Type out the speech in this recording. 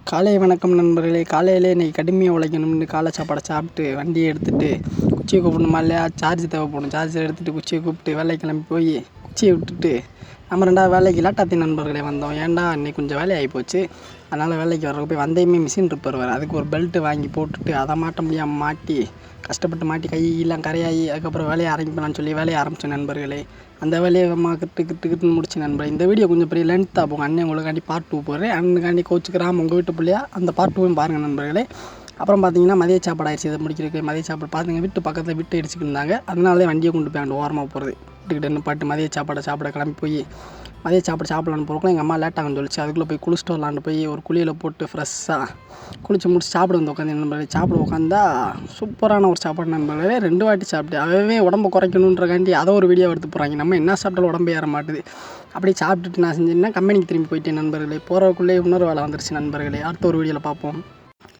காலை வணக்கம் நண்பர்களே. காலையிலே இன்றைக்கி கடுமையாக உழைக்கணும்னு காலை சாப்பாடை சாப்பிட்டு வண்டியை எடுத்துகிட்டு குச்சியை கூப்பிடணுமா இல்லையா, சார்ஜ் தேவைப்படும். சார்ஜர் எடுத்துகிட்டு குச்சியை கூப்பிட்டு வேலைக்கு கிளம்பி போய் குச்சியை விட்டுட்டு நம்ம ரெண்டாவது வேலைக்கு லேட்டாத்தி நண்பர்களே வந்தோம். ஏன்டா இன்றைக்கி கொஞ்சம் வேலையாகி போச்சு, அதனால் வேலைக்கு வர்றப்ப போய் வந்தையுமே மிஷின் ரிப்பேர் வேறு. அதுக்கு ஒரு பெல்ட்டு வாங்கி போட்டுட்டு அதை மாட்ட முடியாமல் மாட்டி கஷ்டப்பட்டு மாட்டி கையெல்லாம் கரையாகி அதுக்கப்புறம் வேலையை ஆரம்பிக்கலாம்னு சொல்லி வேலையை ஆரம்பித்தோம் நண்பர்களே. அந்த வேலையை கிட்டுக்கிட்டு முடிச்சு நண்பர்களே. இந்த வீடியோ கொஞ்சம் பெரிய லென்த்தாக போகும். அண்ணன் உங்களுக்காண்டி பார்ட் 2 போடுறேன். அண்ணனுக்காண்டி கோச்சுக்கிறாம உங்கள் வீட்டு பிள்ளையா அந்த பார்ட் 2 பாருங்கள் நண்பர்களே. அப்புறம் பார்த்தீங்கன்னா மதிய சாப்பாடு ஆயிடுச்சு. இதை முடிக்கிறதுக்கு மதிய சாப்பாடு பார்த்துங்க வீட்டு பக்கத்தில் விட்டு அடிச்சுக்கிட்டு இருந்தாங்க. அதனால தான் வண்டியை கொண்டு போய் அங்கே ஓரமாக போகிறது விட்டுக்கிட்டு பாட்டு மதிய சாப்பாடை சாப்பிட கிளம்பி போய் மதிய சாப்பாடு சாப்பிடலான்னு போகிறோம். எங்கள் அம்மா லேட்டாகன்னு சொல்லிச்சு. அதுக்குள்ளே போய் குளிச்சுட்டு வரலான்னு போய் ஒரு குளியில் போட்டு ஃப்ரெஷ்ஷாக குளிச்சு முடிச்சு சாப்பிட வந்து உட்காந்து நண்பர்களே. சாப்பிட உட்காந்தா சூப்பரான ஒரு சாப்பாடு நண்பர்களே. 2 வாட்டி சாப்பிட்டு அவே உடம்பை குறைக்கணுன்றக்காண்டி அதை ஒரு வீடியோ எடுத்து போகிறாங்க. நம்ம என்ன சாப்பிட்டாலும் உடம்பு ஏற மாட்டுது. அப்படியே சாப்பிட்டுட்டு நான் செஞ்சேன்னா கம்பெனிக்கு திரும்பி போயிட்டேன் நண்பர்களே. போகிறதுக்குள்ளே இன்னொரு வேலை வந்துருச்சு நண்பர்களே. அடுத்த ஒரு வீடியோவில் பார்ப்போம்.